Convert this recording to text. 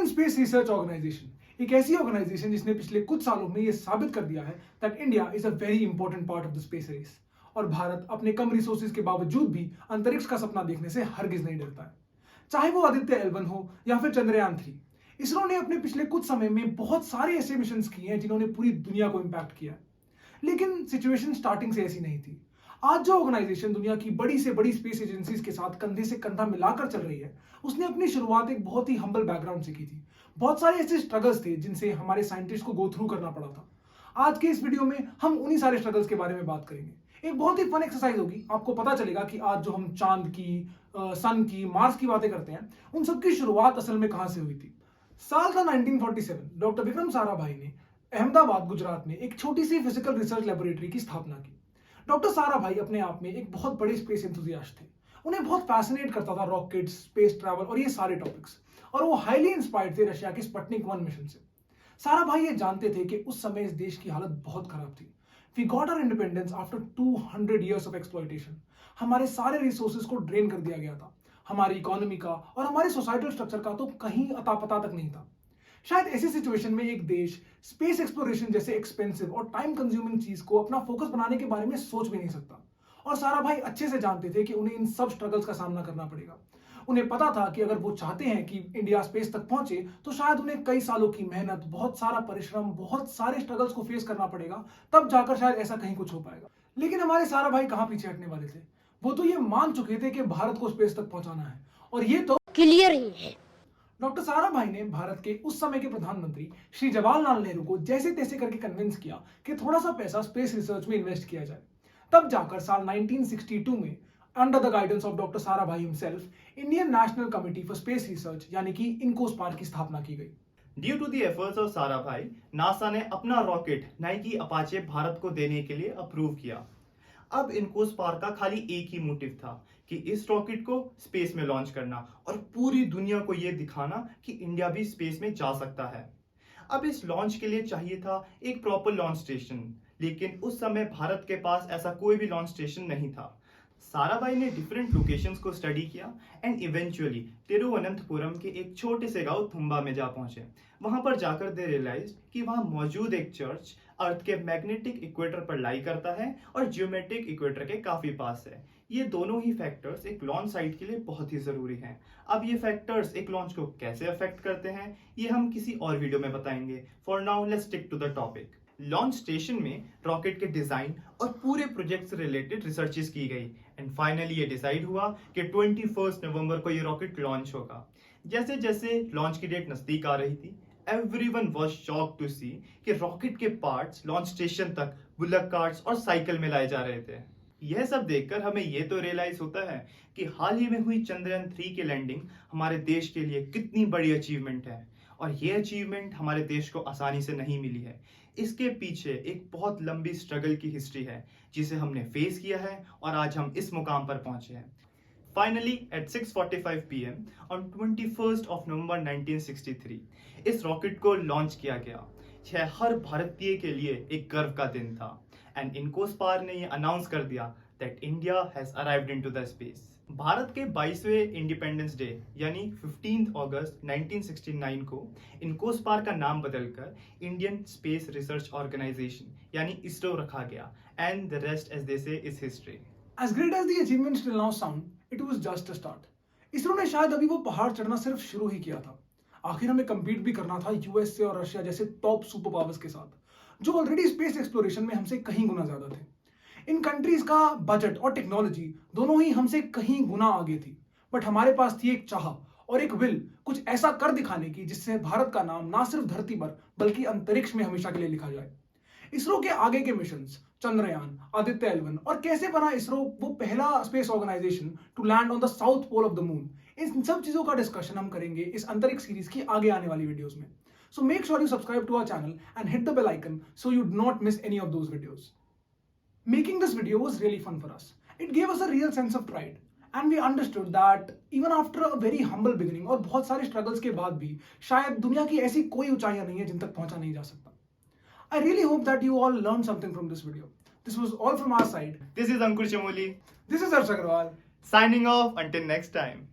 Indian space research organisation एक ऐसी organisation जिसने पिछले कुछ सालों में यह साबित कर दिया है that India is a very important part of the space race. और भारत अपने कम रिसोर्सेज के बावजूद भी अंतरिक्ष का सपना देखने से हरगिज नहीं डरता है, चाहे वो आदित्य L1 हो या फिर चंद्रयान 3। इसरो ने अपने पिछले कुछ समय में बहुत सारे ऐसे मिशन किए हैं जिन्होंने पूरी दुनिया को इंपैक्ट किया है, लेकिन सिचुएशन स्टार्टिंग से ऐसी नहीं थी। आज जो ऑर्गेनाइजेशन दुनिया की बड़ी से बड़ी स्पेस एजेंसीज के साथ कंधे से कंधा मिलाकर चल रही है, उसने अपनी शुरुआत एक बहुत ही हम्बल बैकग्राउंड से की थी। बहुत सारे ऐसे स्ट्रगल्स थे जिनसे हमारे साइंटिस्ट को गो थ्रू करना पड़ा था। आज के इस वीडियो में हम उन्हीं सारे स्ट्रगल्स के बारे में बात करेंगे। एक बहुत ही फन एक्सरसाइज होगी, आपको पता चलेगा कि आज जो हम चांद की, सन की, मार्स की बातें करते हैं, उन सब की शुरुआत असल में कहां से हुई थी। साल था 1947। डॉक्टर विक्रम साराभाई ने अहमदाबाद, गुजरात में एक छोटी सी फिजिकल रिसर्च लेबोरेटरी की स्थापना की। डॉक्टर साराभाई अपने आप में एक बहुत बड़े स्पेस एंथुसियास्ट थे। उन्हें बहुत फैसिनेट करता था रॉकेट्स, स्पेस ट्रैवल और ये सारे टॉपिक्स, और वो हाईली इंस्पायर्ड थे रशिया के स्पुतनिक 1 मिशन से। साराभाई ये जानते थे कि उस समय इस देश की हालत बहुत खराब थी। We got our independence after 200 years of exploitation. हमारे सारे रिसोर्सेज को ड्रेन कर दिया गया था। हमारी इकोनॉमी का और हमारे सोसाइटल स्ट्रक्चर का तो कहीं अता पता तक नहीं था। शायद ऐसी सिचुएशन में एक देश स्पेस एक्सप्लोरेशन जैसे एक्सपेंसिव और टाइम कंज्यूमिंग चीज को अपना फोकस बनाने के बारे में सोच भी नहीं सकता। और साराभाई अच्छे से जानते थे कि उन्हें इन सब स्ट्रगल्स का सामना करना पड़ेगा। उन्हें पता था कि अगर वो चाहते हैं कि इंडिया स्पेस तक पहुंचे तो शायद उन्हें कई सालों की मेहनत, बहुत सारा परिश्रम, बहुत सारे स्ट्रगल्स को फेस करना पड़ेगा, तब जाकर शायद ऐसा कहीं कुछ हो पाएगा। लेकिन हमारे साराभाई कहां पीछे हटने वाले थे। वो तो ये मान चुके थे कि भारत को स्पेस तक पहुंचाना है, और ये तो क्लियर ही है। डॉक्टर साराभाई ने भारत के उस समय के प्रधानमंत्री श्री जवाहरलाल नेहरू को जैसे तैसे करके कन्विंस किया कि थोड़ा सा पैसा स्पेस रिसर्च में इन्वेस्ट किया जाए। तब जाकर साल 1962 में under the guidance of doctor Sarabhai himself Indian National Committee for Space Research यानी कि इनकोस्पार की स्थापना की गई। Due to the efforts of Sarabhai, NASA ने अपना रॉकेट नाइकी अपाचे भारत को देने के लिए अप्रूव किया। अब इनकोस्पार का खाली एक ही मोटिव था कि इस रॉकेट को स्पेस में लॉन्च करना और पूरी दुनिया को यह दिखाना कि इंडिया भी स्पेस में जा सकता है। अब इस लॉन्च के लिए चाहिए था एक प्रॉपर लॉन्च स्टेशन, लेकिन उस समय भारत के पास ऐसा कोई भी लॉन्च स्टेशन नहीं था। साराभाई ने डिफरेंट लोकेशंस को स्टडी किया एंड इवेंचुअली तिरुवनंतपुरम के एक छोटे से गांव थुम्बा में जा पहुंचे। वहां पर जाकर दे रियलाइज कि वहां मौजूद एक चर्च अर्थ के मैग्नेटिक इक्वेटर पर लाई करता है और जियोमेट्रिक इक्वेटर के काफी पास है। ये दोनों ही फैक्टर्स एक लॉन्च साइट के लिए बहुत ही जरूरी हैं। अब ये फैक्टर्स एक लॉन्च को कैसे अफेक्ट करते हैं, ये हम किसी और वीडियो में बताएंगे। For now let's stick to the topic. Launch station में रॉकेट के डिजाइन और पूरे प्रोजेक्ट से रिलेटेड रिसर्चेस की गई एंड फाइनली ये डिसाइड हुआ कि 21 नवंबर को ये रॉकेट लॉन्च होगा। जैसे जैसे लॉन्च की डेट नजदीक आ रही थी, एवरीवन वाज शॉक्ड टू सी कि रॉकेट के पार्ट्स लॉन्च स्टेशन तक बुलक कार्ट्स और साइकिल में लाए जा रहे थे। यह सब देखकर हमें यह तो रियलाइज होता है कि हाल ही में हुई चंद्रयान 3 की लैंडिंग हमारे देश के लिए कितनी बड़ी अचीवमेंट है, और यह अचीवमेंट हमारे देश को आसानी से नहीं मिली है। इसके पीछे एक बहुत लंबी स्ट्रगल की हिस्ट्री है जिसे हमने फेस किया है और आज हम इस मुकाम पर पहुंचे हैं। Finally at 6:45 PM on 21st of November 1963 इस रॉकेट को लॉन्च किया गया। यह हर भारतीय के लिए एक गर्व का दिन था एंड इनकोस्पार ने यह अनाउंस कर दिया that India has arrived into the space. Bharat के 22वें इंडिपेंडेंस डे यानी 15 अगस्त 1969 को इनकोस्पार का नाम बदलकर इंडियन स्पेस रिसर्च ऑर्गेनाइजेशन यानी इसरो रखा गया and the rest as they say is history. As great as the achievements till now sound, it was just a start. ISRO ने शायद अभी वो पहाड़ चढ़ना सिर्फ शुरू ही किया था। आखिर हमें compete भी करना था यूएसए और रशिया जैसे टॉप सुपर पावर्स के साथ, जो ऑलरेडी स्पेस एक्सप्लोरेशन में हमसे कहीं गुना ज्यादा थे। इन कंट्रीज का बजट और टेक्नोलॉजी दोनों ही हमसे कहीं गुना आगे थी, बट हमारे पास थी एक चाह और एक विल कुछ ऐसा कर दिखाने की जिससे भारत का नाम ना सिर्फ धरती पर बल्कि अंतरिक्ष में हमेशा के लिए लिखा जाए। इसरो के आगे के मिशंस, चंद्रयान, आदित्य L1 और कैसे बना इसरो वो पहला space organisation to land on the south pole of the moon, इन सब चीजों का डिस्कशन हम करेंगे इस अंतरिक्ष सीरीज की आगे आने वाली वीडियोस में। So make sure you subscribe to our channel and hit the bell icon so you do not miss any of those videos. Making this video was really fun for us. It gave us a real sense of pride. And we understood that even after a very humble beginning और बहुत सारे struggles के बाद भी शायद दुनिया की ऐसी कोई ऊंचाइयां नहीं है जिन तक पहुंचा नहीं जा सकता। I really hope that you all learned something from this video. This was all from our side. This is Ankur Chamoli This is Harsh Agrawal. signing off until next time.